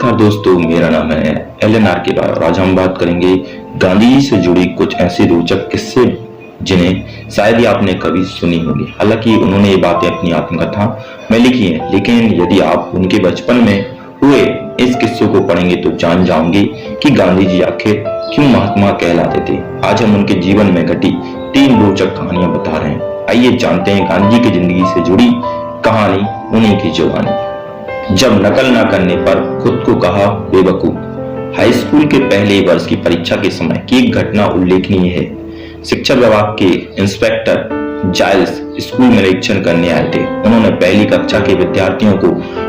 नमस्कार दोस्तों, मेरा नाम है एलएनआर के बारे और आज हम बात करेंगे गांधी जी से जुड़ी कुछ ऐसी रोचक किस्से जिन्हें शायद ही आपने कभी सुनी होगी। हालांकि उन्होंने ये बातें अपनी आत्मकथा में लिखी हैं, लेकिन यदि आप उनके बचपन में हुए इस किस्सों को पढ़ेंगे तो जान जाओगे कि गांधी जी आखिर क्यों महात्मा कहलाते थे। आज हम उनके जीवन में घटी 3 रोचक कहानियां बता रहे हैं। आइए जानते हैं गांधी जी की जिंदगी से जुड़ी कहानी, उन्हीं की जुबानी। जब नकल न करने पर खुद को कहा बेवकूफ। हाई स्कूल के पहले वर्ष की परीक्षा के समय की एक घटना उल्लेखनीय है। शिक्षा विभाग के इंस्पेक्टर जाइल्स स्कूल में निरीक्षण करने आए थे। उन्होंने पहली कक्षा के विद्यार्थियों को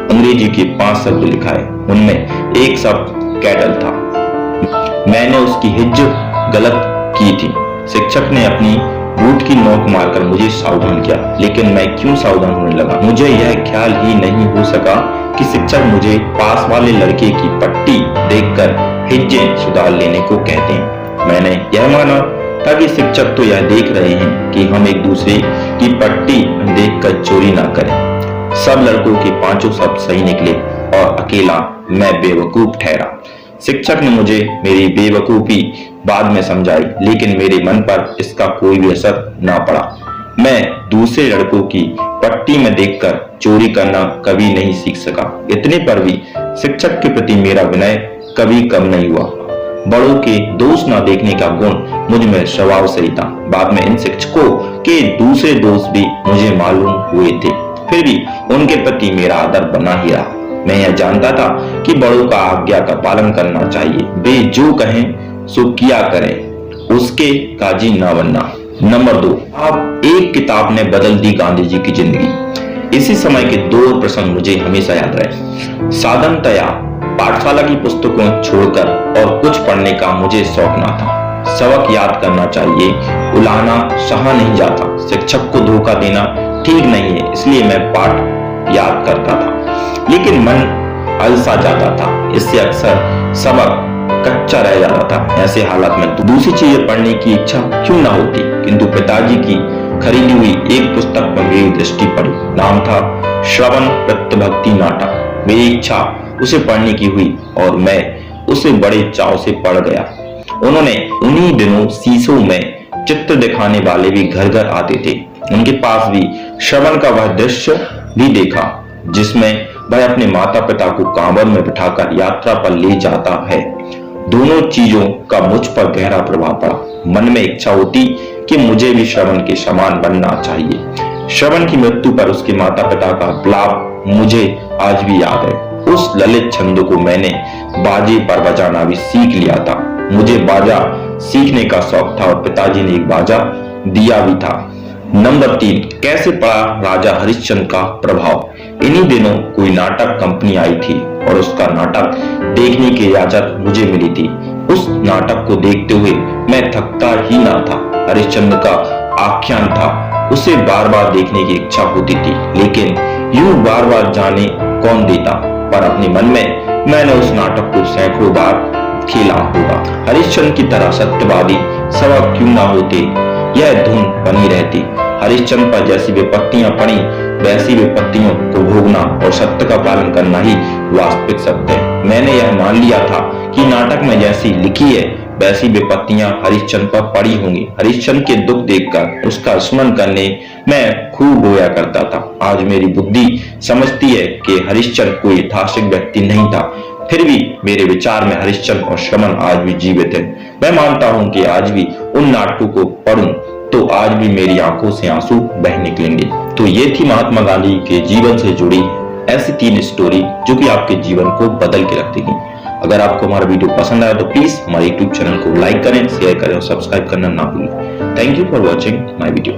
अंग्रेजी के 5 शब्द लिखाए। उनमें एक शब्द कैटल था। मैंने उसकी हिज्जत गलत की थी। शिक्षक ने अपनी बूट की नोक मारकर मुझे सावधान किया, लेकिन मैं क्यों सावधान होने लगा मुझे यह ख्याल ही नहीं हो सका कि शिक्षक मुझे पास वाले लड़के की पट्टी देखकर हिज्जे सुधार लेने को कहते हैं। मैंने यह माना था कि शिक्षक तो यह देख रहे हैं कि हम एक दूसरे की पट्टी देखकर चोरी ना करें। सब लड़कों के 5 शब्द सही निकले और अकेला मैं बेवकूफ ठहरा। शिक्षक ने मुझे मेरी बेवकूफी बाद में समझाई, लेकिन मेरे मन पर इसका कोई भी असर ना पड़ा। मैं दूसरे लड़कों की पट्टी में देखकर चोरी करना कभी नहीं सीख सका। इतने पर भी शिक्षक के प्रति मेरा विनय कभी कम नहीं हुआ। बड़ों के दोष ना देखने का गुण मुझ में स्वभाव से ही था। बाद में इन शिक्षकों के दूसरे दोस्त भी मुझे मालूम हुए थे, फिर भी उनके प्रति मेरा आदर बना ही रहा। मैं यह जानता था कि बड़ों का आज्ञा का पालन करना चाहिए। वे जो कहें सो किया करें, उसके काजी ना बनना। नंबर 2, अब एक किताब ने बदल दी गांधी जी की जिंदगी। इसी समय के 2 प्रसंग मुझे हमेशा याद रहे। साधारणतया पाठशाला की पुस्तकों छोड़कर और कुछ पढ़ने का मुझे शौक ना था। सबक याद करना चाहिए, उलाहना सहा नहीं जाता। शिक्षक को धोखा देना ठीक नहीं है, इसलिए मैं पाठ याद करता था, लेकिन मन अलसा जाता था। इससे अक्सर सबक कच्चा रह जाता था। ऐसे हालात में दूसरी चीजें पढ़ने की इच्छा क्यों ना होती, किंतु पिताजी की खरीदी हुई एक पुस्तक पर मेरी दृष्टि पड़ी। नाम था श्रवण प्रतिभक्ति नाटक। मेरी इच्छा उसे पढ़ने की हुई और मैं उसे बड़े चाव से पढ़ गया। उन्होंने उन्हीं दिनों शीशों में चित्र दिखाने वाले भी घर घर आते थे। उनके पास भी श्रवण का वह दृश्य भी देखा जिसमें वह अपने माता पिता को कांवर में बिठाकर यात्रा पर ले जाता है। दोनों चीजों का मुझ पर गहरा प्रभाव पड़ा। मन में इच्छा होती कि मुझे भी श्रवण के समान बनना चाहिए। श्रवण की मृत्यु पर उसके माता पिता का विलाप मुझे आज भी याद है। उस ललित छंद को मैंने बाजे पर बजाना भी सीख लिया था। मुझे बाजा सीखने का शौक था और पिताजी ने एक बाजा दिया भी था। नंबर 3, कैसे पड़ा राजा हरिश्चंद्र का प्रभाव। इन्हीं दिनों कोई नाटक कंपनी आई थी और उसका नाटक देखने की इजाजत मुझे मिली थी। उस नाटक को देखते हुए मैं थकता ही ना था। हरिश्चंद्र का आख्यान था, उसे बार बार देखने की इच्छा होती थी, लेकिन यूं बार बार जाने कौन देता। पर अपने मन में मैंने उस नाटक को सैकड़ों बार खेला होगा। हरिश्चंद्र की तरह सत्यवादी सबक क्यों ना होते, यह धुन बनी रहती। हरिश्चंद्र पर जैसी विपत्तियां पड़ी, वैसी विपत्तियों को भोगना और सत्य का पालन करना ही वास्तविक सत्य है। मैंने यह मान लिया था कि नाटक में जैसी लिखी है वैसी विपत्तियां हरिश्चंद्र पर पड़ी होंगी। हरिश्चंद्र के दुख देखकर उसका स्मरण करने मैं खूब रोया करता था। आज मेरी बुद्धि समझती है कि हरिश्चंद्र कोई ऐतिहासिक व्यक्ति नहीं था, फिर भी मेरे विचार में हरिश्चंद्र और श्रवण आज भी जीवित है। मैं मानता हूं कि आज भी उन नाटकों को पढ़ूं तो आज भी मेरी आंखों से आंसू बह निकलेंगे। तो ये थी महात्मा गांधी के जीवन से जुड़ी ऐसी 3 स्टोरी जो कि आपके जीवन को बदल के रख देगी। अगर आपको हमारा वीडियो पसंद आया तो प्लीज हमारे YouTube चैनल को लाइक करें, शेयर करें और सब्सक्राइब करना ना भूलें। Thank you for watching my video.